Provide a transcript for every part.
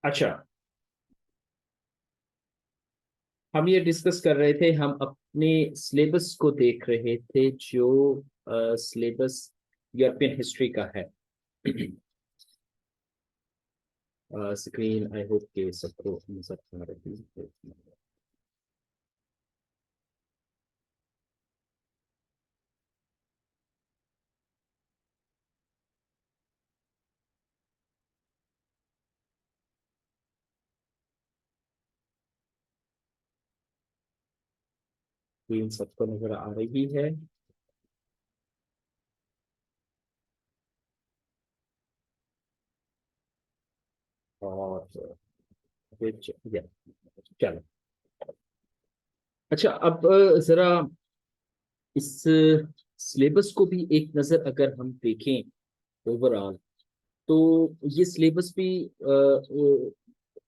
अच्छा, हम ये डिस्कस कर रहे थे, हम अपने सिलेबस को देख रहे थे जो सिलेबस यूरोपियन हिस्ट्री का है। स्क्रीन आई होप के सबको नजर आ रही है। स्क्रीन सबको नजर आ रही है। और फिर चलो। अच्छा, अब जरा इस सिलेबस को भी एक नजर अगर हम देखें ओवरऑल, तो ये सिलेबस भी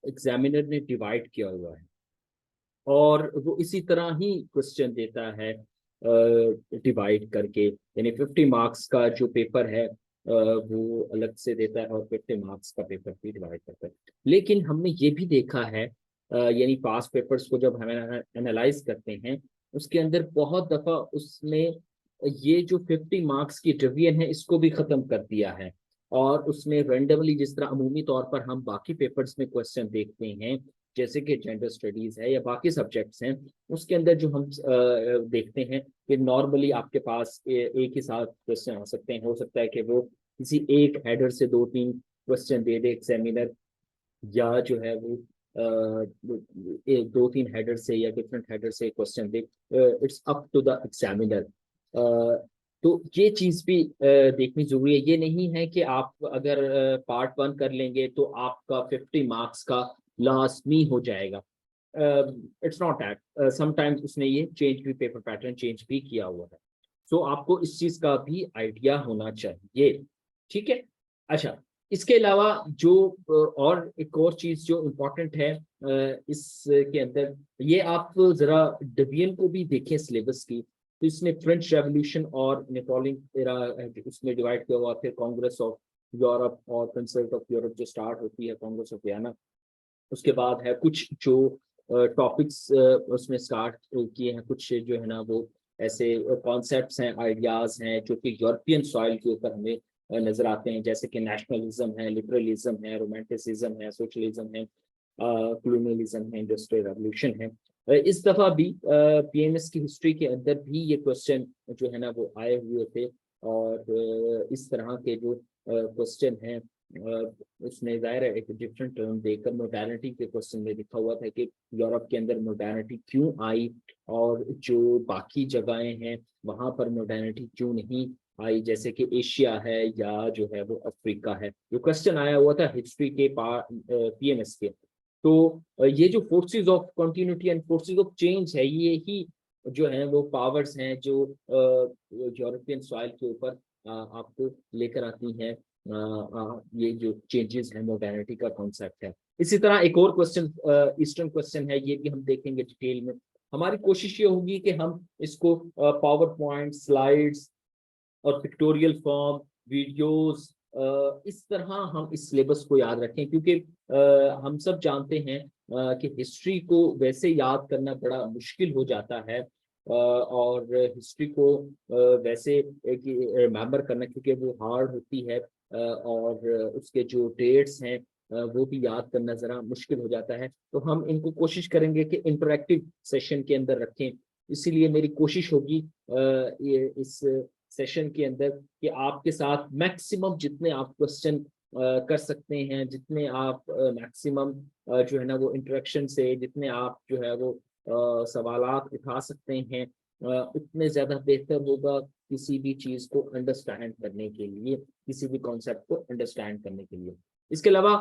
एग्जामिनर ने डिवाइड किया हुआ है और वो इसी तरह ही क्वेश्चन देता है डिवाइड करके। यानी 50 मार्क्स का जो पेपर है वो अलग से देता है और 50 मार्क्स का पेपर भी डिवाइड करता है। लेकिन हमने ये भी देखा है, यानी पास पेपर्स को जब हम एनालाइज करते हैं, उसके अंदर बहुत दफा उसने ये जो 50 मार्क्स की डिवीजन है इसको भी खत्म कर दिया है। और उसमें रेंडमली, जिस तरह अमूमी तौर पर हम बाकी पेपर्स में क्वेश्चन देखते हैं, जैसे कि जेंडर स्टडीज है या बाकी सब्जेक्ट्स हैं, उसके अंदर जो हम देखते हैं कि नॉर्मली आपके पास एक ही साथ क्वेश्चन आ सकते हैं। हो सकता है कि वो किसी एक हेडर से दो तीन क्वेश्चन दे दे एग्जामिनर, या जो है वो दो तीन हेडर से या डिफरेंट हेडर से क्वेश्चन दे। It's up to the examiner. तो ये चीज भी देखनी जरूरी है। ये नहीं है कि आप अगर पार्ट वन कर लेंगे तो आपका 50 मार्क्स का लाजमी हो जाएगा। इट्स नॉट दैट, समटाइम्स उसने ये चेंज भी, पेपर पैटर्न चेंज भी किया हुआ है। सो आपको इस चीज का भी आइडिया होना चाहिए। ठीक है। अच्छा, इसके अलावा जो और एक और चीज जो इम्पोर्टेंट है इसके अंदर, ये आप जरा डिवीजन को भी देखें सिलेबस की। तो इसने फ्रेंच रेवोल्यूशन और नेपोलियन एरा उसमें डिवाइड किया हुआ। फिर कांग्रेस ऑफ यूरोप और कंसल्ट ऑफ यूरोप जो स्टार्ट होती है, कांग्रेस ऑफ वियना। उसके बाद है कुछ जो टॉपिक्स उसमें स्टार्ट किए हैं, कुछ जो है ना वो ऐसे कॉन्सेप्ट्स हैं, आइडियाज हैं जो कि यूरोपियन सॉइल के ऊपर हमें नजर आते हैं, जैसे कि नेशनलिज्म है, लिबरलिज्म है, रोमांटिसिज्म है, सोशलिज्म है, कॉलोनियलिज्म है, इंडस्ट्रियल रेवोल्यूशन है। इस दफा भी पीएमएस की हिस्ट्री के अंदर भी ये क्वेश्चन जो है ना वो आए हुए थे। और इस तरह के जो क्वेश्चन हैं, उसने जाहिर है एक डिफरेंट टर्म देकर मोडर्निटी के क्वेश्चन में लिखा हुआ था कि यूरोप के अंदर मोडर्निटी क्यों आई, और जो बाकी जगहें हैं वहां पर मोडर्निटी क्यों नहीं आई, जैसे कि एशिया है या जो है वो अफ्रीका है। जो क्वेश्चन आया हुआ था हिस्ट्री के पीएमएस के। तो ये जो forces of continuity and forces of change है, ये ही जो है वो पावर्स हैं जो यूरोपियन सॉइल के ऊपर आपको लेकर आती हैं ये जो चेंजेस है, मॉडर्निटी का कॉन्सेप्ट है। इसी तरह एक और क्वेश्चन, ईस्टर्न क्वेश्चन है, ये भी हम देखेंगे डिटेल में। हमारी कोशिश ये होगी कि हम इसको पावर पॉइंट, स्लाइड्स और पिक्टोरियल फॉर्म, वीडियोस, इस तरह हम इस सिलेबस को याद रखें, क्योंकि हम सब जानते हैं कि हिस्ट्री को वैसे याद करना बड़ा मुश्किल हो जाता है। और हिस्ट्री को वैसे रिमेम्बर करना, क्योंकि वो हार्ड होती है, और उसके जो डेट्स हैं वो भी याद करना जरा मुश्किल हो जाता है। तो हम इनको कोशिश करेंगे कि इंटरेक्टिव सेशन के अंदर रखें। इसीलिए मेरी कोशिश होगी ये इस सेशन के अंदर कि आपके साथ मैक्सिमम जितने आप क्वेश्चन कर सकते हैं, जितने आप मैक्सिमम जो है ना वो इंटरेक्शन से जितने आप जो है वो सवालात उठा सकते हैं, उतने ज्यादा बेहतर होगा किसी भी चीज को अंडरस्टैंड करने के लिए, किसी भी कॉन्सेप्ट को अंडरस्टैंड करने के लिए। इसके अलावा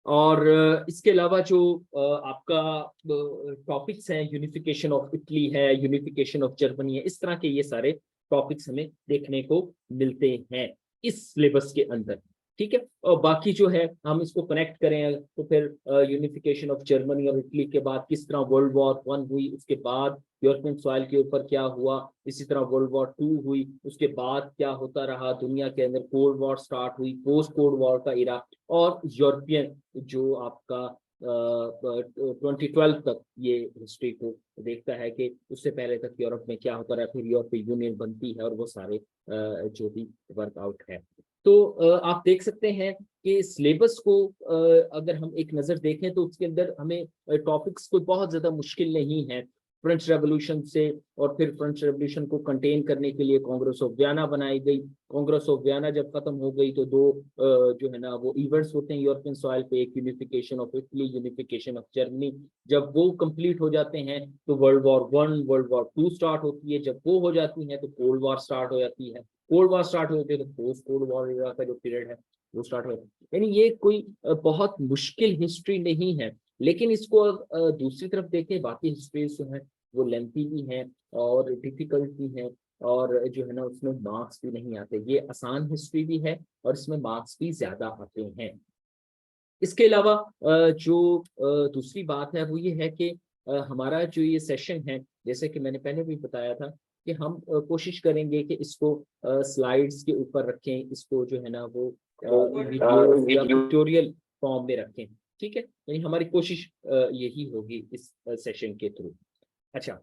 और इसके अलावा जो आपका टॉपिक्स हैं, यूनिफिकेशन ऑफ इटली है, यूनिफिकेशन ऑफ जर्मनी है, इस तरह के ये सारे टॉपिक्स हमें देखने को मिलते हैं इस सिलेबस के अंदर। ठीक है। और बाकी जो है हम इसको कनेक्ट करें तो फिर यूनिफिकेशन ऑफ जर्मनी और इटली के बाद किस तरह वर्ल्ड वॉर वन हुई, उसके बाद यूरोपियन सॉइल के ऊपर क्या हुआ, इसी तरह वर्ल्ड वॉर टू हुई, उसके बाद क्या होता रहा दुनिया के अंदर, कोल्ड वॉर स्टार्ट हुई, पोस्ट कोल्ड वॉर का इरा, और यूरोपियन जो आपका 2012 तक ये हिस्ट्री को देखता है कि उससे पहले तक यूरोप में क्या होता रहा, फिर यूरोपीय यूनियन बनती है और वो सारे जो भी वर्कआउट है। तो आप देख सकते हैं कि सिलेबस को अगर हम एक नज़र देखें तो उसके अंदर हमें टॉपिक्स कोई बहुत ज़्यादा मुश्किल नहीं है। फ्रेंच रेवोल्यूशन से, और फिर फ्रेंच रेवोल्यूशन को कंटेन करने के लिए कांग्रेस ऑफ वियना बनाई गई। कांग्रेस ऑफ वियना जब खत्म हो गई तो दो जो है ना वो इवेंट्स होते हैं यूरोपियन सॉइल पे, एक unification of Italy, unification of Germany. जब वो कंप्लीट हो जाते हैं तो world war one, world war two start होती है। जब वो हो जाती है तो कोल्ड वॉर स्टार्ट हो जाती है। कोल्ड वॉर स्टार्ट होते तो पोस्ट कोल्ड वॉर का जो पीरियड है वो स्टार्ट हो। यानी ये कोई बहुत मुश्किल हिस्ट्री नहीं है। लेकिन इसको दूसरी तरफ देखें, बाकी हिस्ट्री जो है वो लेंथी भी है और डिफिकल्ट भी है, और जो है ना उसमें मार्क्स भी नहीं आते। ये आसान हिस्ट्री भी है और इसमें मार्क्स भी ज्यादा आते हैं। इसके अलावा जो दूसरी बात है वो ये है कि हमारा जो ये सेशन है, जैसे कि मैंने पहले भी बताया था कि हम कोशिश करेंगे कि इसको स्लाइड्स के ऊपर रखें, इसको जो है ना वो वीडियो या ट्यूटोरियल फॉर्म में रखें। ठीक है, यानी हमारी कोशिश यही होगी इस सेशन के थ्रू। अच्छा,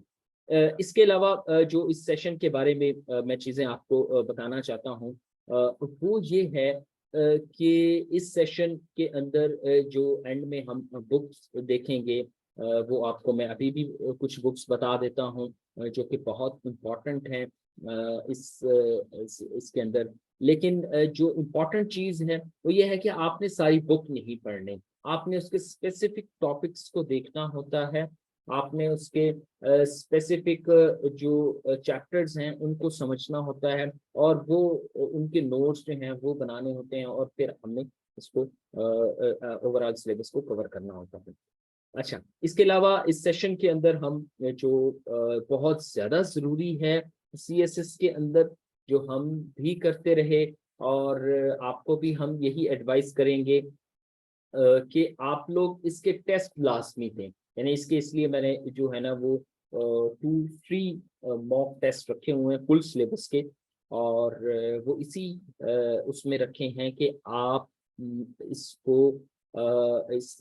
इसके अलावा जो इस सेशन के बारे में मैं चीज़ें आपको बताना चाहता हूँ वो ये है कि इस सेशन के अंदर जो एंड में हम बुक्स देखेंगे, वो आपको मैं अभी भी कुछ बुक्स बता देता हूँ जो कि बहुत इम्पोर्टेंट हैं इसके अंदर। लेकिन जो इम्पोर्टेंट चीज़ है वो ये है कि आपने सारी बुक नहीं पढ़नी, आपने उसके स्पेसिफिक टॉपिक्स को देखना होता है। आपने उसके स्पेसिफिक जो चैप्टर्स हैं उनको समझना होता है, और वो उनके नोट्स जो हैं वो बनाने होते हैं, और फिर हमने इसको ओवरऑल सिलेबस को कवर करना होता है। अच्छा, इसके अलावा इस सेशन के अंदर हम जो बहुत ज़्यादा ज़रूरी है सीएसएस के अंदर, जो हम भी करते रहे और आपको भी हम यही एडवाइस करेंगे कि आप लोग इसके टेस्ट लाजमी दें। यानी इसके इसलिए मैंने जो है ना वो 2 फ्री मॉक टेस्ट रखे हुए हैं फुल सिलेबस के, और वो इसी उसमें रखे हैं कि आप इसको इस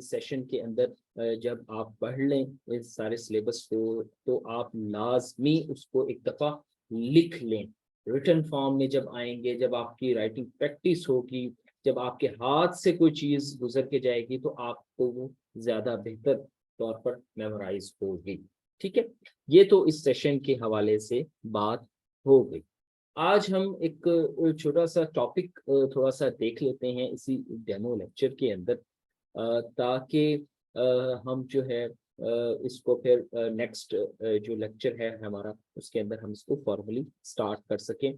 सेशन के अंदर जब आप पढ़ लें इस सारे सिलेबस को, तो आप लाजमी उसको एक दफ़ा लिख लें। रिटन फॉर्म में जब आएंगे, जब आपकी राइटिंग प्रैक्टिस होगी, जब आपके हाथ से कोई चीज गुजर के जाएगी, तो आपको वो ज्यादा बेहतर तौर पर मेमोराइज होगी। ठीक है, ये तो इस सेशन के हवाले से बात हो गई। आज हम एक छोटा सा टॉपिक थोड़ा सा देख लेते हैं इसी डेमो लेक्चर के अंदर, ताकि हम जो है इसको फिर नेक्स्ट जो लेक्चर है हमारा उसके अंदर हम इसको फॉर्मली स्टार्ट कर सकें।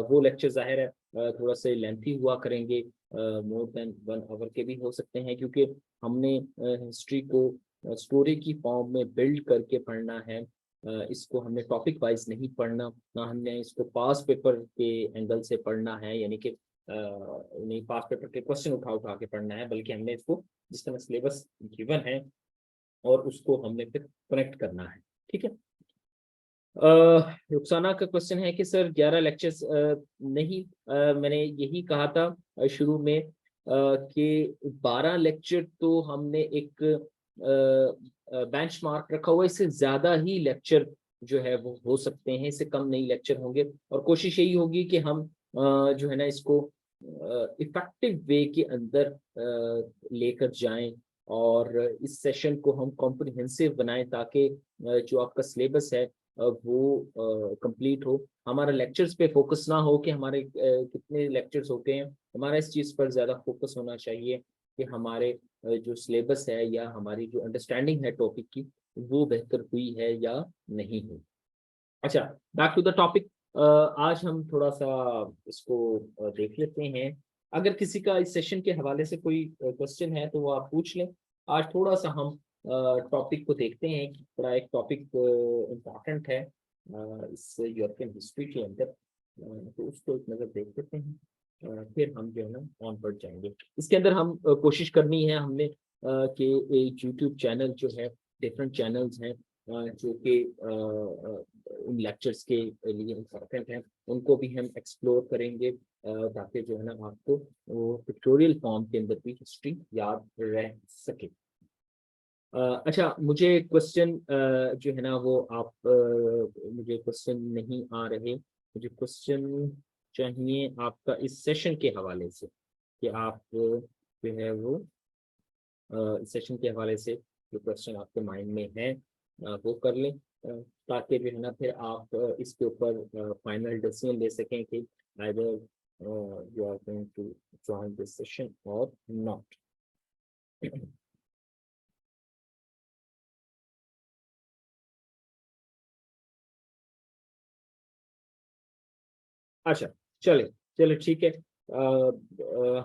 वो लेक्चर जाहिर है थोड़ा सा लेंथी हुआ करेंगे, मोर देन 1 आवर के भी हो सकते हैं, क्योंकि हमने हिस्ट्री को स्टोरी की फॉर्म में बिल्ड करके पढ़ना है। इसको हमने टॉपिक वाइज नहीं पढ़ना, ना हमने इसको पास पेपर के एंगल से पढ़ना है, यानी कि नहीं पास पेपर के क्वेश्चन उठा उठा के पढ़ना है, बल्कि हमने इसको जिस तरह सिलेबस गिवन है और उसको हमने फिर कनेक्ट करना है। ठीक है। रुखसाना का क्वेश्चन है कि सर 11 लेक्चर्स नहीं, मैंने यही कहा था शुरू में कि 12 लेक्चर तो हमने एक बेंचमार्क रखा हुआ है, इससे ज्यादा ही लेक्चर जो है वो हो सकते हैं, इससे कम नहीं लेक्चर होंगे। और कोशिश यही होगी कि हम जो है ना इसको इफेक्टिव वे के अंदर लेकर जाएं, और इस सेशन को हम कॉम्प्रिहेंसिव बनाएं, ताकि जो आपका सिलेबस है वो कंप्लीट हो। हमारा लेक्चर्स पे फोकस ना हो कि हमारे कितने लेक्चर्स होते हैं, हमारा इस चीज़ पर ज़्यादा फोकस होना चाहिए कि हमारे जो सिलेबस है या हमारी जो अंडरस्टैंडिंग है टॉपिक की वो बेहतर हुई है या नहीं हुई। अच्छा, बैक टू द टॉपिक। आज हम थोड़ा सा इसको देख लेते हैं। अगर किसी का इस सेशन के हवाले से कोई क्वेश्चन है तो वो आप पूछ लें। आज थोड़ा सा हम टॉपिक को देखते हैं कि बड़ा एक टॉपिक इम्पॉर्टेंट है इस यूरोपियन हिस्ट्री के अंदर, तो उसको एक नज़र देख लेते हैं। फिर हम जो है ना ऑन पर जाएंगे। इसके अंदर हम कोशिश करनी है हमने कि एक यूट्यूब चैनल जो है, डिफरेंट चैनल्स हैं जो कि इन लेक्चर्स के लिए इम्पोर्टेंट हैं, उनको भी हम एक्सप्लोर करेंगे ताकि जो है ना आपको वो पिक्टोरियल फॉर्म के अंदर भी हिस्ट्री याद रह सके। अच्छा, मुझे क्वेश्चन जो है ना वो आप मुझे क्वेश्चन नहीं आ रहे, मुझे क्वेश्चन चाहिए आपका इस सेशन के हवाले से कि आप जो है वो इस सेशन के हवाले से जो क्वेश्चन आपके माइंड में है वो कर लें ताकि जो है ना फिर आप इसके ऊपर फाइनल डिसीजन ले सकें कि either you are going to join this session और नॉट। अच्छा, चले चले ठीक है।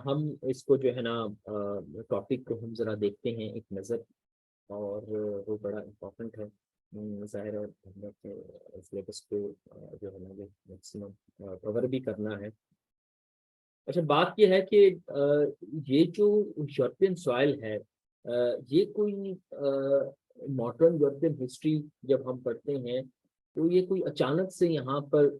हम इसको जो है ना टॉपिक को हम जरा देखते हैं एक नज़र, और वो बड़ा इम्पोर्टेंट है। ज़ाहिर है हमने अपने सिलेबस को जो है ना वो मैक्सिमम कवर भी करना है। अच्छा, बात ये है कि ये जो यूरोपियन सॉइल है, ये कोई मॉडर्न यूरोपियन हिस्ट्री जब हम पढ़ते हैं तो ये कोई अचानक से यहाँ पर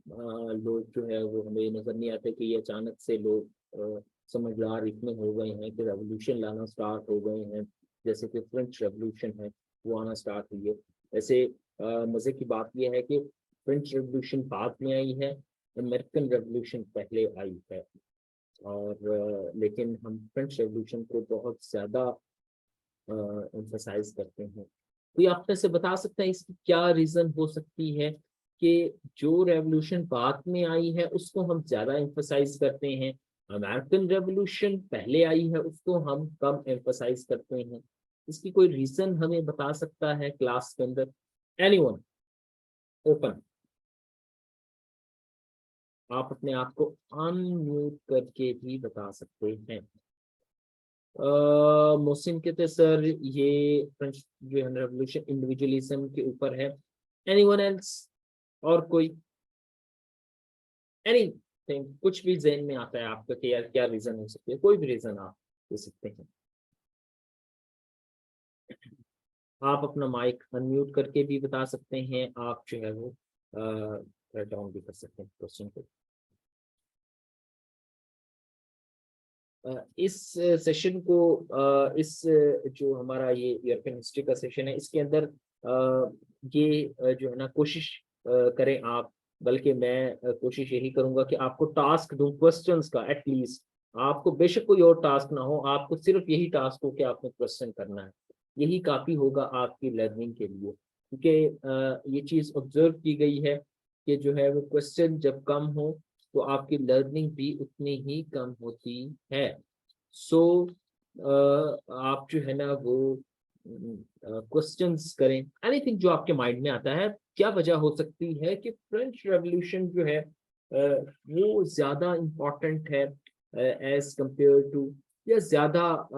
लोग जो है वो हमें नजर नहीं आते कि ये अचानक से लोग समझदार इतने हो गए हैं कि रेवोल्यूशन लाना स्टार्ट हो गए हैं, जैसे कि फ्रेंच रेवोल्यूशन है वो आना स्टार्ट हुई है। वैसे मजे की बात यह है कि फ्रेंच रेवोल्यूशन बाद में आई है, अमेरिकन रेवोल्यूशन पहले आई है, और लेकिन हम फ्रेंच रेवोल्यूशन को बहुत ज़्यादा एम्फसाइज करते हैं। कोई आप में से बता सकता है इसकी क्या रीज़न हो सकती है कि जो रेवोल्यूशन बाद में आई है उसको हम ज़्यादा एम्फसाइज करते हैं, अमेरिकन रेवोल्यूशन पहले आई है उसको हम कम एम्फसाइज करते हैं? इसकी कोई रीज़न हमें बता सकता है क्लास के अंदर? Anyone, open. आप अपने आप को अनम्यूट करके भी बता सकते हैं। मोहसिन कहते सर ये फ्रेंच जो है रेवोल्यूशन इंडिविजुअलिज्म के ऊपर है। Anyone else? और कोई एनीथिंग, कुछ भी ज़हन में आता है आपका कि यार क्या रीजन हो सकती है? कोई भी रीजन आप दे सकते हैं। आप अपना माइक अनम्यूट करके भी बता सकते हैं, आप जो है वो डाउन भी कर सकते हैं क्वेश्चन को। इस सेशन को इस जो हमारा ये यूरोपियन हिस्ट्री का सेशन है इसके अंदर ये जो है ना कोशिश करें आप, बल्कि मैं कोशिश यही करूंगा कि आपको टास्क दूं क्वेश्चंस का एटलीस्ट। आपको बेशक कोई और टास्क ना हो, आपको सिर्फ यही टास्क हो कि आपने क्वेश्चन करना है, यही काफ़ी होगा आपकी लर्निंग के लिए, क्योंकि ये चीज़ ऑब्जर्व की गई है कि जो है वो क्वेश्चन जब कम हो तो आपकी लर्निंग भी उतनी ही कम होती है। सो आप जो है ना वो क्वेश्चंस करें, एनीथिंग जो आपके माइंड में आता है। क्या वजह हो सकती है कि फ्रेंच रेवोल्यूशन जो है वो ज्यादा इम्पोर्टेंट है एज कंपेयर टू, या ज्यादा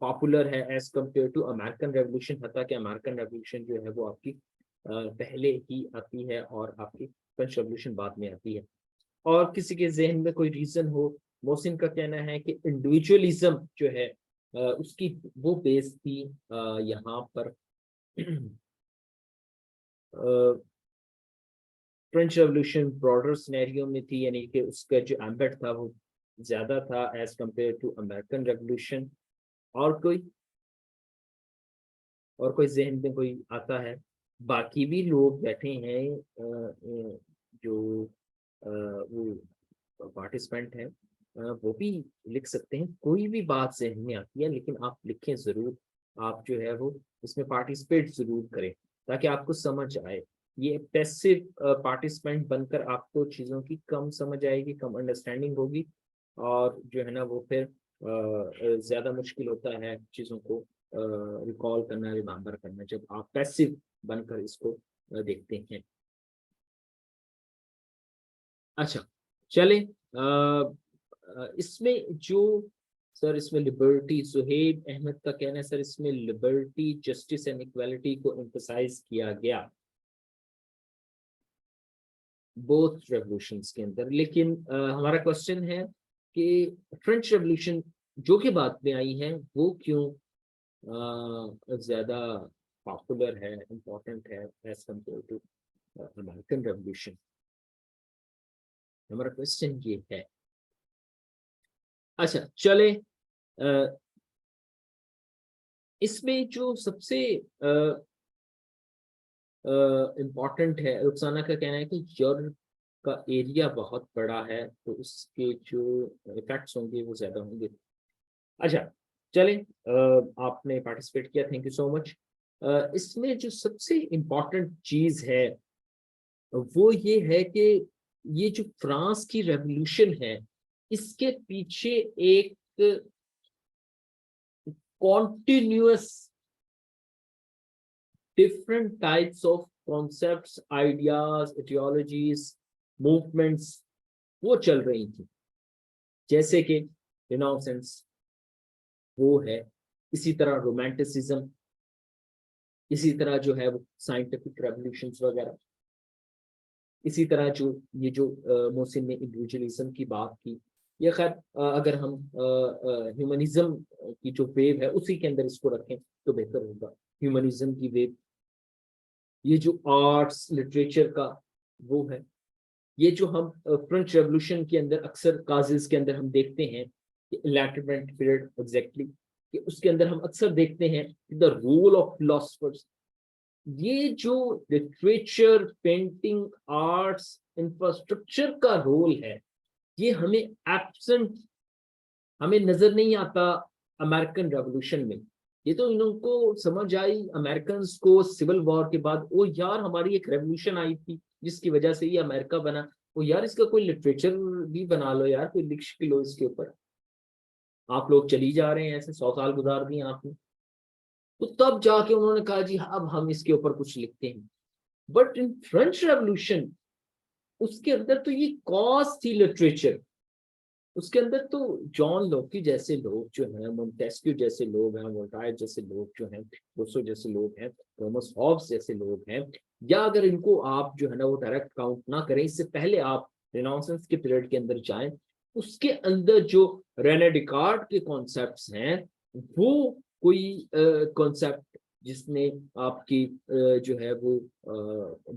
पॉपुलर है as compared to American revolution, हता कि अमेरिकन रेवोल्यूशन जो है वो आपकी पहले ही आती है और आपकी फ्रेंच रेवोल्यूशन बाद में आती है। और किसी के जहन में कोई रीजन हो? मोहसिन का कहना है कि इंडिविजुअलिज्म जो है उसकी वो बेस थी यहाँ पर फ्रेंच रेवोल्यूशन ब्रॉडर सिनेरियो में थी, यानी कि उसका जो एम्बेट था वो ज्यादा था as compared to American revolution. और कोई, और कोई जहन में कोई आता है? बाकी भी लोग बैठे हैं जो वो पार्टिसिपेंट हैं, वो भी लिख सकते हैं। कोई भी बात जहन में आती है लेकिन आप लिखें ज़रूर, आप जो है वो इसमें पार्टिसिपेट ज़रूर करें ताकि आपको समझ आए। ये पैसिव पार्टिसिपेंट बनकर आपको चीज़ों की कम समझ आएगी, कम अंडरस्टैंडिंग होगी, और जो है ना वो फिर ज़्यादा मुश्किल होता है चीज़ों को रिकॉल करना, रिमेम्बर करना, जब आप पैसिव बनकर इसको देखते हैं। अच्छा, चले इसमें जो सर इसमें लिबर्टी, सुहेब अहमद का कहना है सर इसमें लिबर्टी, जस्टिस एंड इक्वालिटी को एम्फसाइज किया गया। बोथ रेवोल्यूशंस के अंदर। लेकिन हमारा क्वेश्चन है कि फ्रेंच रेवोल्यूशन जो कि बाद में आई है वो क्यों ज्यादा पॉपुलर है, इम्पोर्टेंट है as compare to American revolution. हमारा क्वेश्चन ये है। अच्छा चले, इसमें जो सबसे इम्पॉर्टेंट है, रुखसाना का कहना है कि यूरोप का एरिया बहुत बड़ा है तो उसके जो इफेक्ट्स होंगे वो ज्यादा होंगे। अच्छा चलें, आपने पार्टिसिपेट किया, थैंक यू सो मच। इसमें जो सबसे इम्पॉर्टेंट चीज है वो ये है कि ये जो फ्रांस की रेवोल्यूशन है इसके पीछे एक continuous different types of concepts, ideas, ideologies, movements वो चल रही थी। जैसे कि रिनाउंसेंस वो है, इसी तरह रोमांटिसिज्म, इसी तरह जो है वो साइंटिफिक रेवोल्यूशंस वगैरह, इसी तरह जो ये जो मोहसिन ने इंडिविजुअलिज्म की बात की, ये खैर अगर हम ह्यूमनिज्म की जो वेव है उसी के अंदर इसको रखें तो बेहतर होगा। ह्यूमनिज्म की वेव, ये जो आर्ट्स लिटरेचर का वो है, ये जो हम फ्रेंच रेवोल्यूशन के अंदर अक्सर काजेस के अंदर हम देखते हैं इनलाइटनमेंट पीरियड एग्जैक्टली कि उसके अंदर हम अक्सर देखते हैं द रोल ऑफ फिलोसफर्स। ये जो लिटरेचर, पेंटिंग, आर्ट्स, इंफ्रास्ट्रक्चर का रोल है ये हमें एब्सेंट, हमें नजर नहीं आता अमेरिकन रेवोल्यूशन में। ये तो इनको समझ आई अमेरिकन को सिविल वॉर के बाद, ओ यार हमारी एक रेवोल्यूशन आई थी जिसकी वजह से ये अमेरिका बना, ओ यार इसका कोई लिटरेचर भी बना लो यार, कोई लिख लो इसके ऊपर। आप लोग चली जा रहे हैं ऐसे 100 साल गुजार दिए आपने, तो तब जाके उन्होंने कहा जी अब हम इसके ऊपर कुछ लिखते हैं। बट इन फ्रेंच रेवोल्यूशन उसके अंदर तो ये कॉज थी लिटरेचर, उसके अंदर तो जॉन लोकी जैसे लोग जो हैं, मोंटेस्क्यू जैसे लोग हैं, वोल्टायर जैसे लोग जो हैं, रूसो जैसे लोग हैं, थॉमस हॉब्स जैसे लोग हैं, या अगर इनको आप जो है ना वो डायरेक्ट काउंट ना करें, इससे पहले आप रेनेसांस के पीरियड के अंदर जाएं, उसके अंदर जो रेने डिकार्ड के कॉन्सेप्ट्स हैं वो कोई कॉन्सेप्ट जिसने आपकी जो है वो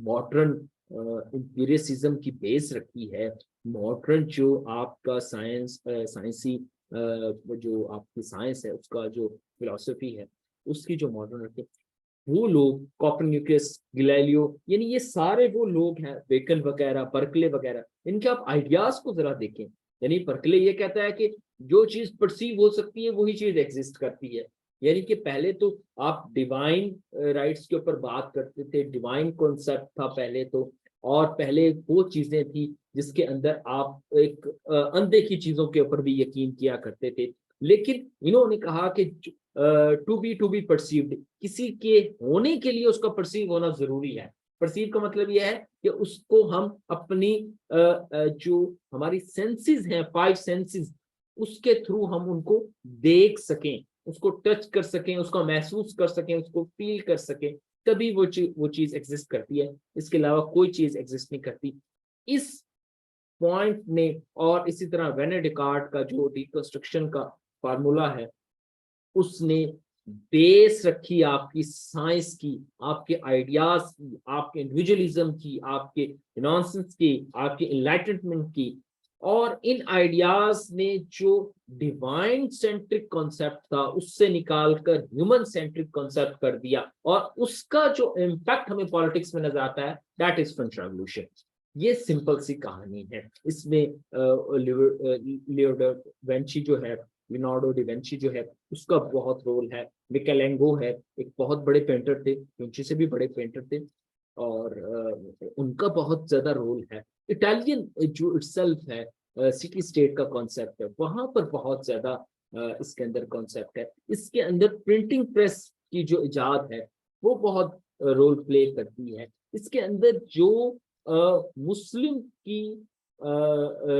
मॉडर्न इंपीरियलिज्म की बेस रखी है, मॉडर्न जो आपका साइंसी जो आपकी साइंस है उसका जो फिलॉसफी है उसकी जो मॉडर्न रखे, वो लोग कोपरनिकस, गैलीलियो, यानी ये सारे वो लोग हैं, बेकन वगैरह, बर्कले वगैरह, इनके आप आइडियाज को जरा देखें। यानी बर्कले ये कहता है कि जो चीज परसीव हो सकती है वही चीज एग्जिस्ट करती है। यानी कि पहले तो आप डिवाइन राइट्स के ऊपर बात करते थे, डिवाइन कॉन्सेप्ट था पहले तो, और पहले वो चीजें थी जिसके अंदर आप एक अनदेखी चीजों के ऊपर भी यकीन किया करते थे। लेकिन इन्होंने कहा कि टू बी परसीव्ड, किसी के होने के लिए उसका परसीव होना जरूरी है। परसीव का मतलब यह है कि उसको हम अपनी जो हमारी सेंसेस हैं, 5 सेंसेस, उसके थ्रू हम उनको देख सकें, उसको टच कर सकें, उसको महसूस कर सकें, उसको फील कर सकें, तभी वो चीज एग्जिस्ट करती है। इसके अलावा कोई चीज एग्जिस्ट नहीं करती। इस पॉइंट ने, और इसी तरह रेने डिकार्ड का जो डिकंस्ट्रक्शन का फार्मूला है उसने बेस रखी आपकी साइंस की, आपके आइडियाज की, आपके इंडिविजुअलिज्म की, आपके नॉनसेंस की, आपके इनलाइटनमेंट की, और इन आइडियाज ने जो डिवाइन सेंट्रिक कॉन्सेप्ट था उससे निकालकर ह्यूमन सेंट्रिक कॉन्सेप्ट कर दिया, और उसका जो इम्पैक्ट हमें पॉलिटिक्स में नजर आता है दैट इज फ्रेंच रेवोल्यूशन। ये सिंपल सी कहानी है। इसमें लियोनार्डो वेंची जो है, लियोनार्डो डी वेंची जो है उसका बहुत रोल है। मिकेलेंगो है, एक बहुत बड़े पेंटर थे, विंची से भी बड़े पेंटर थे, और उनका बहुत ज्यादा रोल है। इटालियन जो इटसेल्फ है, सिटी स्टेट का कॉन्सेप्ट है, वहां पर बहुत ज्यादा इसके अंदर कॉन्सेप्ट है। इसके अंदर प्रिंटिंग प्रेस की जो इजाद है वो बहुत रोल प्ले करती है। इसके अंदर जो मुस्लिम की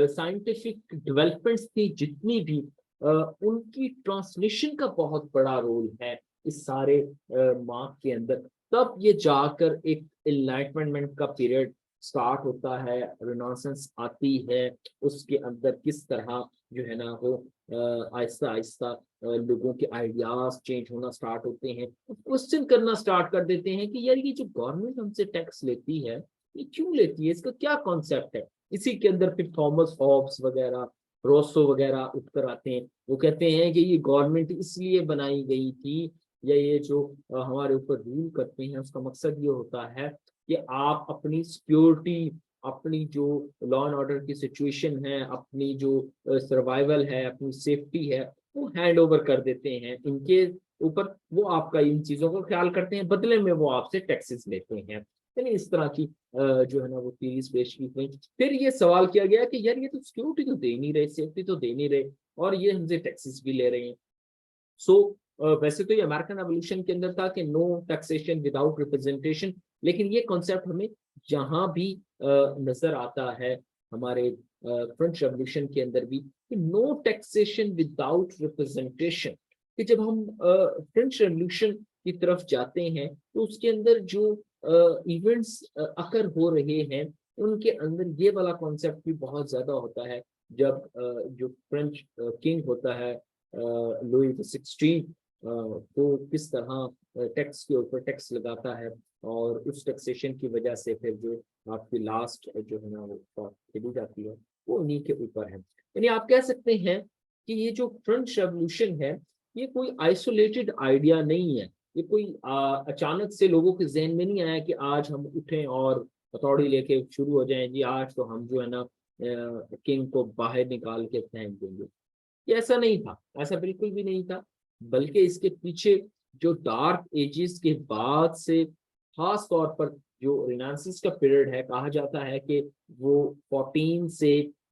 साइंटिफिक डेवलपमेंट्स थी जितनी भी, उनकी ट्रांसलेशन का बहुत बड़ा रोल है इस सारे मार्क के अंदर। तब ये जाकर एक एनलाइटमेंट का पीरियड स्टार्ट होता है, रिनासेंस आती है, उसके अंदर किस तरह जो है ना वो आहिस्ता आहिस्ता लोगों के आइडियाज चेंज होना स्टार्ट होते हैं, क्वेश्चन करना स्टार्ट कर देते हैं कि यार ये जो गवर्नमेंट हमसे टैक्स लेती है ये क्यों लेती है, इसका क्या कॉन्सेप्ट है। इसी के अंदर फिर थॉमस हॉब्स वगैरह, रोसो वगैरह उठकर आते हैं। वो कहते हैं कि ये गवर्नमेंट इसलिए बनाई गई थी, या ये जो हमारे ऊपर रूल करते हैं उसका मकसद ये होता है कि आप अपनी सिक्योरिटी, अपनी जो लॉ एंड ऑर्डर की सिचुएशन है, अपनी जो सर्वाइवल है, अपनी सेफ्टी है, वो हैंड ओवर कर देते हैं इनके ऊपर। वो आपका इन चीजों का ख्याल करते हैं, बदले में वो आपसे टैक्सेस लेते हैं। यानी इस तरह की जो है ना वो सीरीज पेश की गई। फिर ये सवाल किया गया कि यार ये तो सिक्योरिटी तो दे नहीं रहे, सेफ्टी तो दे नहीं रहे, और ये हमसे टैक्सेस भी ले रहे हैं। सो वैसे तो ये अमेरिकन रेवोल्यूशन के अंदर था कि नो टैक्सेशन विदाउट रिप्रेजेंटेशन, लेकिन ये कॉन्सेप्ट हमें यहाँ भी नजर आता है हमारे फ्रेंच रेवोल्यूशन के अंदर भी, कि नो टैक्सेशन विदाउट रिप्रेजेंटेशन। कि जब हम फ्रेंच रेवोल्यूशन की तरफ जाते हैं तो उसके अंदर जो इवेंट्स अकर हो रहे हैं उनके अंदर ये वाला कॉन्सेप्ट भी बहुत ज्यादा होता है। जब जो फ्रेंच किंग होता है लुई द 16, तो किस तरह टैक्स के ऊपर टैक्स लगाता है, और उस टैक्सेशन की वजह से फिर जो आपकी लास्ट जो है ना वो चली जाती है, वो उन्हीं के ऊपर है। यानी आप कह सकते हैं कि ये जो फ्रेंच रेवोल्यूशन है ये कोई आइसोलेटेड आइडिया नहीं है। ये कोई अचानक से लोगों के जहन में नहीं आया कि आज हम उठें और हथौड़ी लेके शुरू हो जाएं, जी आज तो हम जो है ना किंग को बाहर निकाल के फेंक देंगे। ये ऐसा नहीं था, ऐसा बिल्कुल भी नहीं था। बल्कि इसके पीछे जो डार्क एजेस के बाद से, खास तौर पर जो रिनाइंसेस का पीरियड है, कहा जाता है कि वो 14 से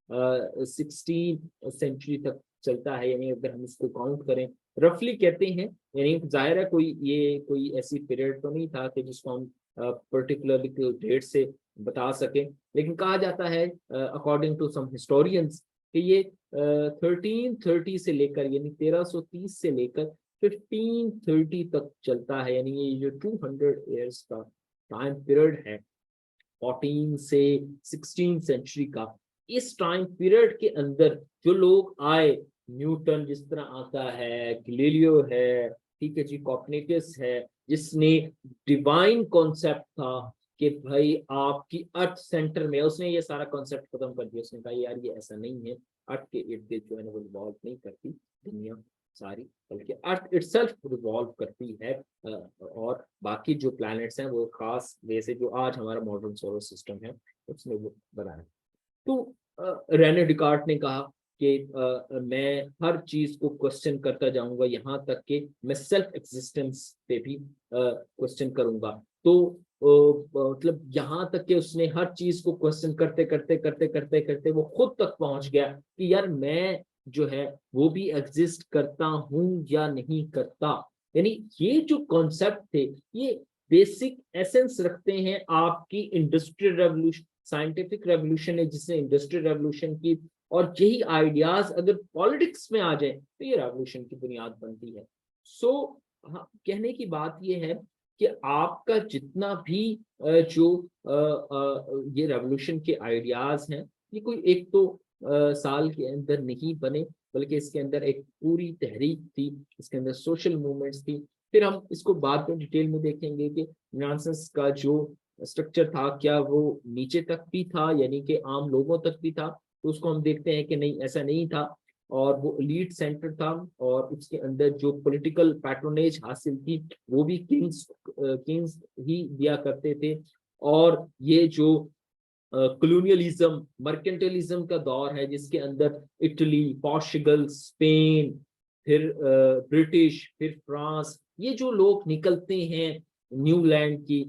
16 सेंचुरी तक चलता है। यानी अगर हम इसको काउंट करें रफली कहते हैं, यानी जाहिर है कोई ऐसी पीरियड तो नहीं था कि जिसको हम पर्टिकुलरली डेट से बता सकें, लेकिन कहा जाता है अकॉर्डिंग टू सम हिस्टोरियंस कि ये 1330 से लेकर, यानी 1330 से लेकर 1530 तक चलता है। यानी ये जो 200 ईयर्स का टाइम पीरियड है, 14 से 16 सेंचुरी का, इस टाइम पीरियड के अंदर जो लोग आए, न्यूटन जिस तरह आता है, गैलीलियो है, ठीक है जी, कॉपरनिकस है, जिसने डिवाइन कॉन्सेप्ट था कि भाई आपकी अर्थ सेंटर में, उसने ये सारा कॉन्सेप्ट खत्म कर दिया। उसने कहा यार ये ऐसा नहीं है, अर्थ के इर्द गिर्द जो है ना वो रिवॉल्व नहीं करती दुनिया सारी, बल्कि अर्थ इटसेल्फ रिवॉल्व करती है। और बाकी जो प्लैनेट्स हैं वो खास वे से जो आज हमारा मॉडर्न सोलर सिस्टम है उसमें वो बना है। तो रेने डिकार्ट ने कहा कि मैं हर चीज को क्वेश्चन करता जाऊंगा, यहाँ तक कि मैं सेल्फ एग्जिस्टेंस पे भी क्वेश्चन करूंगा। तो मतलब यहाँ तक कि उसने हर चीज को क्वेश्चन करते करते करते करते करते वो खुद तक पहुंच गया कि यार मैं जो है वो भी एग्जिस्ट करता हूं या नहीं करता। यानी ये जो कॉन्सेप्ट थे ये बेसिक एसेंस रखते हैं आपकी इंडस्ट्रियल रेवोल्यूशन, साइंटिफिक रेवोल्यूशन है जिसने इंडस्ट्रियल रेवोल्यूशन की, और यही आइडियाज अगर पॉलिटिक्स में आ जाए तो ये रेवोल्यूशन की बुनियाद बनती है। सो हाँ, कहने की बात ये है कि आपका जितना भी जो ये रेवोल्यूशन के आइडियाज हैं, ये कोई एक तो साल के अंदर नहीं बने, बल्कि इसके अंदर एक पूरी तहरीक थी, इसके अंदर सोशल मूवमेंट्स थी। फिर हम इसको बाद में डिटेल में देखेंगे कि रिनाइंसेंस का जो स्ट्रक्चर था क्या वो नीचे तक भी था, यानी कि आम लोगों तक भी था। तो उसको हम देखते हैं कि नहीं, ऐसा नहीं था, और वो एलीट सेंटर था, और उसके अंदर जो पॉलिटिकल पैट्रोनेज हासिल थी वो भी किंग्स ही दिया करते थे। और ये जो कॉलोनियलिज्म, मर्केंटलिज्म का दौर है जिसके अंदर इटली, पोर्चुगल, स्पेन, फिर ब्रिटिश, फिर फ्रांस, ये जो लोग निकलते हैं न्यू लैंड की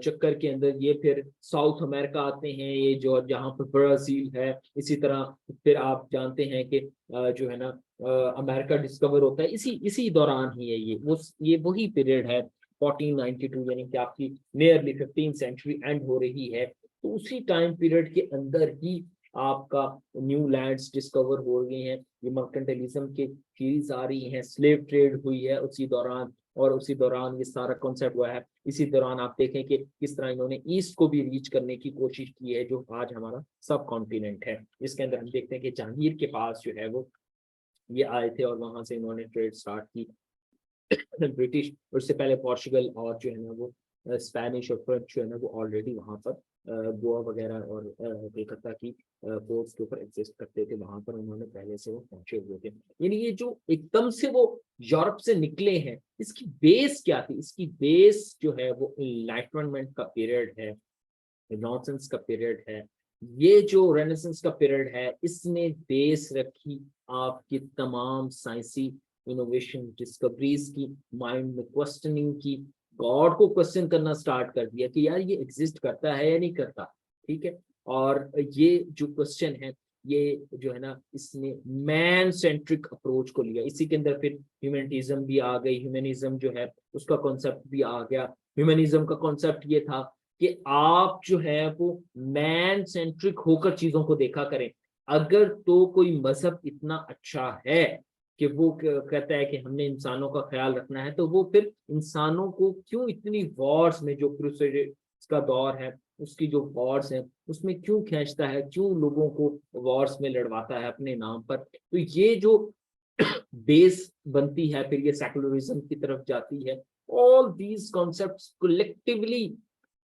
चक्कर के अंदर, ये फिर साउथ अमेरिका आते हैं, ये जो जहाँ पर ब्राजील है। इसी तरह फिर आप जानते हैं कि जो है ना अमेरिका डिस्कवर होता है इसी इसी दौरान ही है। ये वही पीरियड है 1492, यानी कि आपकी नियरली 15 सेंचुरी एंड हो रही है। तो उसी टाइम पीरियड के अंदर ही आपका न्यू लैंड्स डिस्कवर हो गए हैं, ये मर्केंटलिज्म के थीरीज आ रही हैं, स्लेव ट्रेड हुई है उसी दौरान, और उसी दौरान ये सारा कॉन्सेप्ट हुआ है। इसी दौरान आप देखें कि किस तरह इन्होंने ईस्ट को भी रीच करने की कोशिश की है, जो आज हमारा सब कॉन्टिनेंट है। इसके अंदर हम देखते हैं कि जहांगीर के पास जो है वो ये आए थे और वहां से इन्होंने ट्रेड स्टार्ट की। ब्रिटिश, उससे पहले पोर्चुगल और जो है ना वो स्पेनिश और फ्रेंच जो है ना वो ऑलरेडी वहां पर गोवा वगैरह और कलकत्ता की पोर्ट्स के ऊपर एग्जिस्ट करते थे, वहां पर उन्होंने पहले से वो पहुंचे हुए थे। यानी ये जो एकदम से वो यूरोप से निकले हैं, इसकी बेस क्या थी? इसकी बेस जो है वो इनलाइटमेंट का पीरियड है, रेनेसांस का पीरियड है। ये जो रेनेसांस का पीरियड है, इसने बेस रखी आपकी तमाम साइंसी इनोवेशन डिस्कवरीज की, माइंड में क्वेश्चनिंग की, गॉड को क्वेश्चन करना स्टार्ट कर दिया कि यार ये एग्जिस्ट करता है या नहीं करता, ठीक है। और ये जो क्वेश्चन है, ये जो है ना, इसने मैन सेंट्रिक अप्रोच को लिया। इसी के अंदर फिर ह्यूमैनिज्म भी आ गई। ह्यूमैनिज्म जो है उसका कॉन्सेप्ट भी आ गया। ह्यूमैनिज्म का कॉन्सेप्ट ये था कि आप जो है वो मैन सेंट्रिक होकर चीजों को देखा करें। अगर तो कोई मजहब इतना अच्छा है कि वो कहता है कि हमने इंसानों का ख्याल रखना है, तो वो फिर इंसानों को क्यों इतनी वॉर्स में, जो क्रूसेडर्स का दौर है उसकी जो वॉर्स है उसमें क्यों खींचता है, क्यों लोगों को वॉर्स में लड़वाता है अपने नाम पर। तो ये जो बेस बनती है, फिर ये सेकुलरिज्म की तरफ जाती है। All these concepts collectively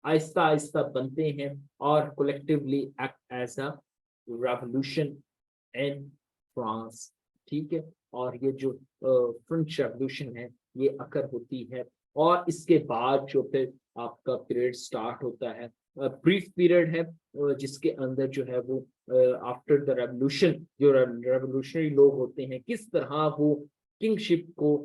Aahista Aahista बनते हैं और collectively act as a revolution in France, ठीक है। और ये जो फ्रेंच रेवोल्यूशन है ये अकर होती है, और इसके बाद जो फिर आपका पीरियड स्टार्ट होता है, ब्रीफ पीरियड है, जिसके अंदर जो है वो आफ्टर द रेवोल्यूशन जो रेवोल्यूशनरी लोग होते हैं किस तरह वो किंगशिप को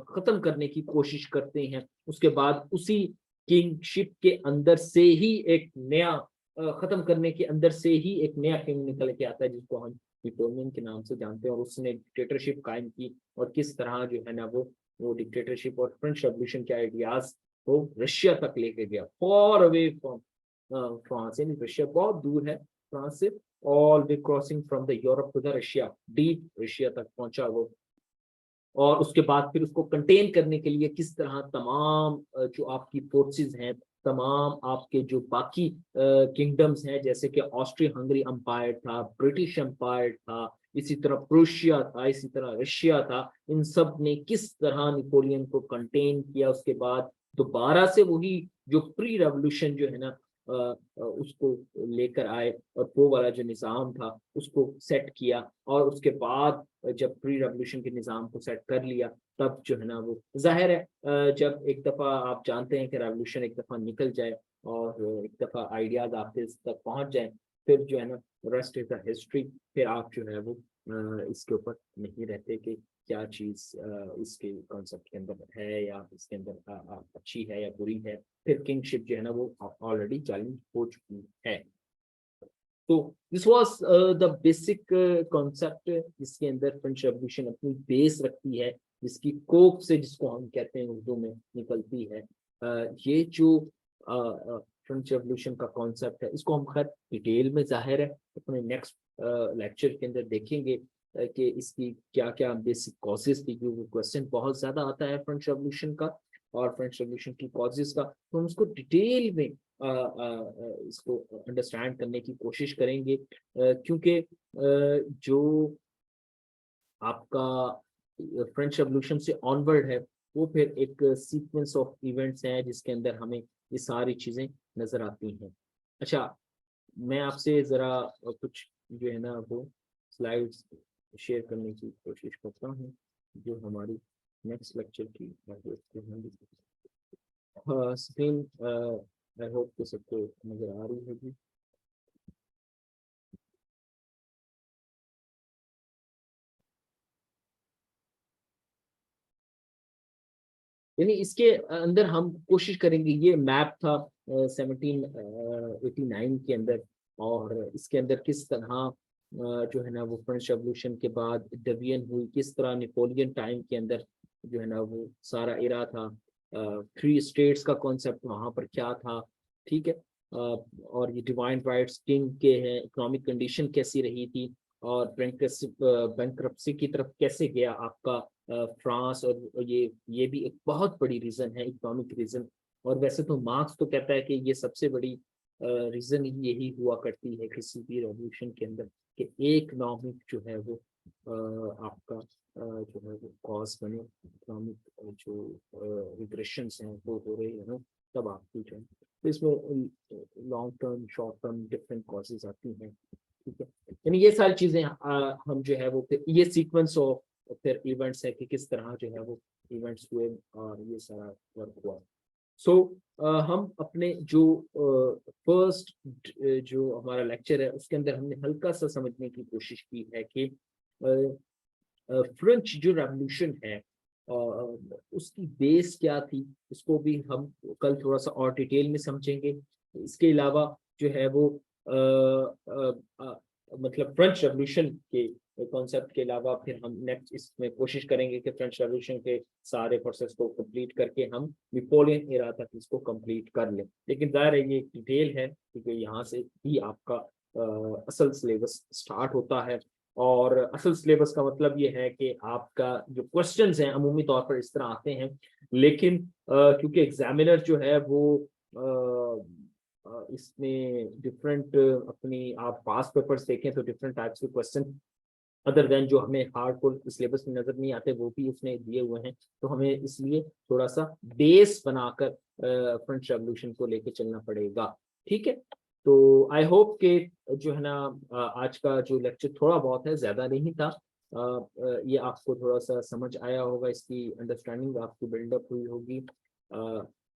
खत्म करने की कोशिश करते हैं। उसके बाद उसी किंगशिप के अंदर से ही एक नया खत्म करने के अंदर से ही एक नया किंग निकल के आता है, जिसको हम नेपोलियन के नाम से जानते हैं। और उसने डिक्टेटरशिप कायम की, और किस तरह जो है ना वो डिक्टेटरशिप और फ्रेंच रेवोल्यूशन के आइडियाज को रशिया तक लेके गया, फॉर अवे फ्रॉम फ्रांस। यानी रशिया बहुत दूर है फ्रांस से, all way crossing from the Europe to the Russia, deep Russia तक पहुंचा वो। और उसके बाद फिर उसको कंटेन करने के लिए किस तरह तमाम जो आपकी फोर्सेस हैं, तमाम आपके जो बाकी किंगडम्स हैं, जैसे कि ऑस्ट्रिया हंगरी अंपायर था, ब्रिटिश अंपायर था, इसी तरह प्रूशिया था, इसी तरह रशिया था, इन सब ने किस तरह नेपोलियन को कंटेन किया। उसके बाद दोबारा से वही जो प्री रेवोल्यूशन जो है ना उसको लेकर आए, और वो वाला जो निज़ाम था उसको सेट किया। और उसके बाद जब प्री रेवोल्यूशन के निज़ाम को सेट कर लिया, तब जो है ना वो जाहिर है जब एक दफ़ा आप जानते हैं कि रेवोल्यूशन एक दफ़ा निकल जाए और एक दफ़ा आइडियाज आपके तक पहुंच जाए, फिर जो है ना रेस्ट इज द हिस्ट्री। फिर आप जो है वो इसके ऊपर नहीं रहते कि क्या चीज़ इसके कॉन्सेप्ट के अंदर है या इसके अंदर अच्छी है या बुरी है। फिर किंगशिप जो है ना वो ऑलरेडी चैलेंज हो चुकी है। तो this was the basic concept जिसके अंदर फ्रेंच रेवोल्यूशन अपनी बेस रखती है, जिसकी कोक से, जिसको हम कहते हैं उर्दू में, निकलती है। ये जो फ्रेंच रेवोल्यूशन का कॉन्सेप्ट है, इसको हम खैर डिटेल में जाहिर है अपने नेक्स्ट लेक्चर के अंदर देखेंगे कि इसकी क्या क्या बेसिक कॉजेज थी, क्योंकि क्वेश्चन बहुत ज्यादा आता है फ्रेंच रेवोल्यूशन का और फ्रेंच रेवोल्यूशन की कॉजेज का। तो हम उसको डिटेल में इसको अंडरस्टैंड करने की कोशिश करेंगे, क्योंकि जो आपका फ्रेंच रेवोल्यूशन से ऑनवर्ड है वो फिर एक सीक्वेंस ऑफ इवेंट्स है जिसके अंदर हमें ये सारी चीजें नजर आती हैं। अच्छा, मैं आपसे जरा कुछ जो है ना वो स्लाइड्स शेयर करने की कोशिश करता हूँ, जो हमारी नेक्स्ट लेक्चर की स्क्रीन आई होप कि सबको नजर आ रही होगी। यानी इसके अंदर हम कोशिश करेंगे, ये मैप था 1789 के अंदर, और इसके अंदर किस तरह जो है ना वो फ्रेंच रेवोल्यूशन के बाद डिवीजन हुई, किस तरह नेपोलियन टाइम के अंदर जो है ना वो सारा इरा था, थ्री स्टेट्स का कॉन्सेप्ट वहां पर क्या था, ठीक है। और ये डिवाइन राइट्स किंग के हैं, इकोनॉमिक कंडीशन कैसी रही थी, और बैंक्रप्सी की तरफ कैसे गया आपका फ्रांस, और ये भी एक बहुत बड़ी रीजन है, इकोनॉमिक रीजन। और वैसे तो मार्क्स तो कहता है कि ये सबसे बड़ी रीजन यही हुआ करती है किसी भी रेवोल्यूशन के अंदर, कि इकोनॉमिक जो है वो आपका जो है वो कॉज बने, इकोनॉमिक जो रिग्रेशंस हैं वो हो रहे हैं, तब आपकी जो है, तो इसमें long term short term different causes आती हैं। ठीक है, यानी ये सारी चीजें हम जो है वो फिर ये सीक्वेंस ऑफ फिर इवेंट्स है कि किस तरह जो है वो इवेंट्स हुए और ये सारा वर्क हुआ। सो हम अपने जो फर्स्ट जो हमारा लेक्चर है उसके अंदर हमने हल्का सा समझने की कोशिश की है कि फ्रेंच जो रेवोल्यूशन है उसकी बेस क्या थी, उसको भी हम कल थोड़ा सा और डिटेल में समझेंगे। इसके अलावा जो है वो मतलब फ्रेंच रेवोल्यूशन के कॉन्सेप्ट के अलावा फिर हम नेक्स्ट इसमें कोशिश करेंगे कि फ्रेंच रेवोल्यूशन के सारे प्रोसेस को कंप्लीट करके हम नेपोलियन एरा तक इसको कंप्लीट कर लें। लेकिन जाहिर है ये एक डिटेल है क्योंकि यहाँ से ही आपका असल सिलेबस स्टार्ट होता है। और असल सिलेबस का मतलब ये है कि आपका जो क्वेश्चंस हैं अमूमी तौर पर इस तरह आते हैं, लेकिन क्योंकि एग्जामिनर जो है वो इसमें डिफरेंट अपनी आप पास पेपर्स देखें तो डिफरेंट टाइप्स के क्वेश्चन अदर देन जो हमें हार्डकोर सिलेबस में नजर नहीं आते वो भी उसने दिए हुए हैं। तो हमें इसलिए थोड़ा सा बेस बनाकर फ्रेंच रेवोल्यूशन को लेके चलना पड़ेगा। ठीक है, तो आई होप के जो है ना आज का जो लेक्चर थोड़ा बहुत है, ज्यादा नहीं था, ये आपको थोड़ा सा समझ आया होगा, इसकी अंडरस्टैंडिंग आपकी बिल्डअप हुई होगी।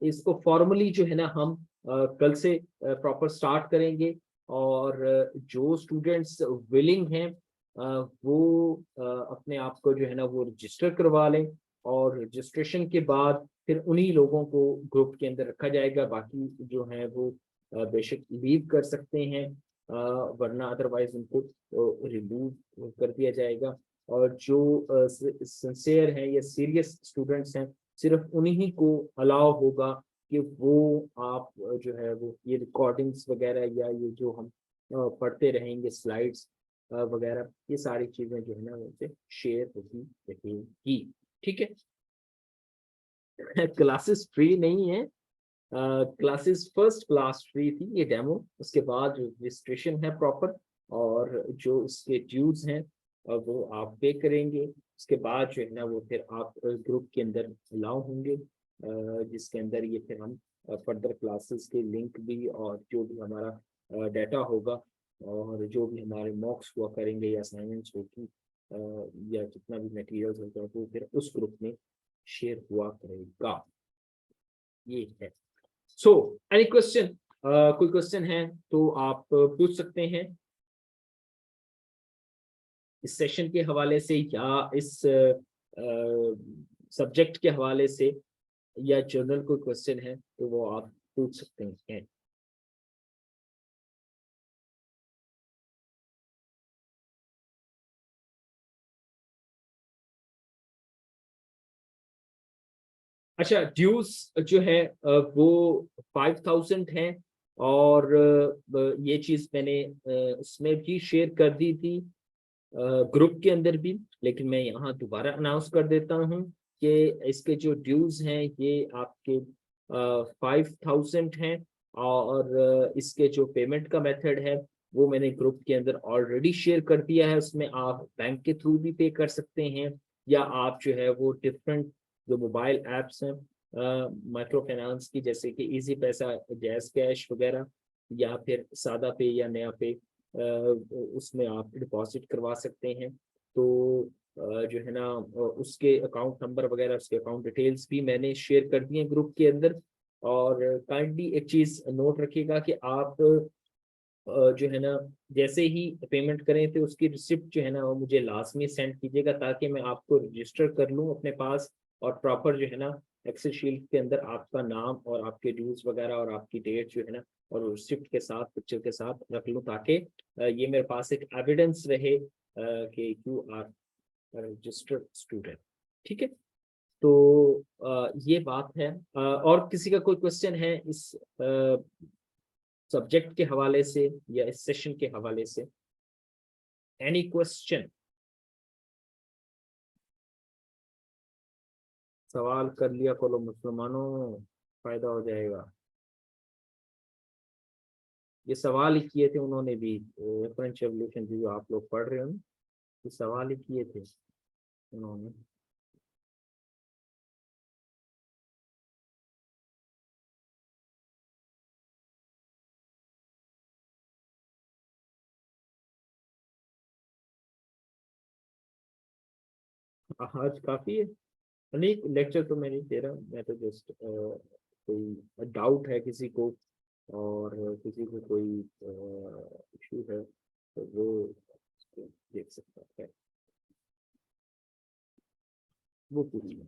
इसको फॉर्मली जो है ना हम कल से प्रॉपर स्टार्ट करेंगे। और जो स्टूडेंट्स विलिंग हैं वो अपने आप को जो है ना वो रजिस्टर करवा लें, और रजिस्ट्रेशन के बाद फिर उन्हीं लोगों को ग्रुप के अंदर रखा जाएगा। बाकी जो है वो बेशक लीव कर सकते हैं, वरना अदरवाइज उनको रिमूव कर दिया जाएगा। और जो सिंसियर हैं या सीरियस स्टूडेंट्स हैं, सिर्फ उन्हीं को अलाउ होगा कि वो आप जो है वो ये रिकॉर्डिंग्स वगैरह या ये जो हम पढ़ते रहेंगे स्लाइड्स वगैरह, ये सारी चीजें जो है ना उनसे शेयर होती रहेगी। ठीक है, क्लासेस फ्री नहीं है, क्लासेस फर्स्ट क्लास फ्री थी, ये डेमो, उसके बाद जो रजिस्ट्रेशन है प्रॉपर और जो इसके ड्यूज हैं वो आप पे करेंगे। उसके बाद जो है ना वो फिर आप ग्रुप के अंदर अलाउ होंगे, जिसके अंदर ये फिर हम फर्दर क्लासेस के लिंक भी और जो भी हमारा डाटा होगा और जो भी हमारे मॉक्स हुआ करेंगे या असाइनमेंट्स होगी या जितना भी मटेरियल्स होगा वो फिर उस ग्रुप में शेयर हुआ करेगा। ये है। सो एनी क्वेश्चन, कोई क्वेश्चन है तो आप पूछ सकते हैं इस सेशन के हवाले से या इस सब्जेक्ट के हवाले से, या जनरल कोई क्वेश्चन है तो वो आप पूछ सकते हैं। अच्छा, ड्यूज जो है वो 5000 है, और ये चीज मैंने उसमें भी शेयर कर दी थी ग्रुप के अंदर भी, लेकिन मैं यहाँ दोबारा अनाउंस कर देता हूँ कि इसके जो ड्यूज हैं ये आपके 5000 हैं। और इसके जो पेमेंट का मेथड है वो मैंने ग्रुप के अंदर ऑलरेडी शेयर कर दिया है। उसमें आप बैंक के थ्रू भी पे कर सकते हैं, या आप जो है वो डिफरेंट जो मोबाइल एप्स हैं माइक्रो फाइनेंस की, जैसे कि इजी पैसा, जैज कैश वगैरह, या फिर सादा पे या नया पे, उसमें आप डिपॉजिट करवा सकते हैं। तो जो है ना उसके अकाउंट नंबर वगैरह, उसके अकाउंट डिटेल्स भी मैंने शेयर कर दिए ग्रुप के अंदर। और काइंडली एक चीज नोट रखिएगा कि आप जो है ना जैसे ही पेमेंट करें तो उसकी रिसिप्ट जो है ना वो मुझे लाजमी सेंड कीजिएगा, ताकि मैं आपको रजिस्टर कर लूँ अपने पास, और प्रॉपर जो है ना एक्सेल शीट के अंदर आपका नाम और आपके ड्यूज वगैरह और आपकी डेट जो है ना और रिसिप्ट के साथ पिक्चर के साथ रख लूँ, ताकि ये मेरे पास एक एविडेंस रहे कि यू आर रजिस्टर्ड स्टूडेंट। ठीक है, तो ये बात है। और किसी का कोई क्वेश्चन है इस सब्जेक्ट के हवाले से या इस सेशन के हवाले से? Any question? सवाल कर लिया करो मुसलमानों, फायदा हो जाएगा। ये सवाल ही किए थे उन्होंने भी, फ्रेंच रेवोल्यूशन जो आप लोग पढ़ रहे हो ना, ये सवाल ही किए थे उन्होंने। आज काफी है। नहीं, लेक्चर तो मैं नहीं दे रहा, मैं तो जस्ट कोई डाउट है किसी को, और किसी को कोई इशू है तो वो उसको देख सकता है, वो पूछिए।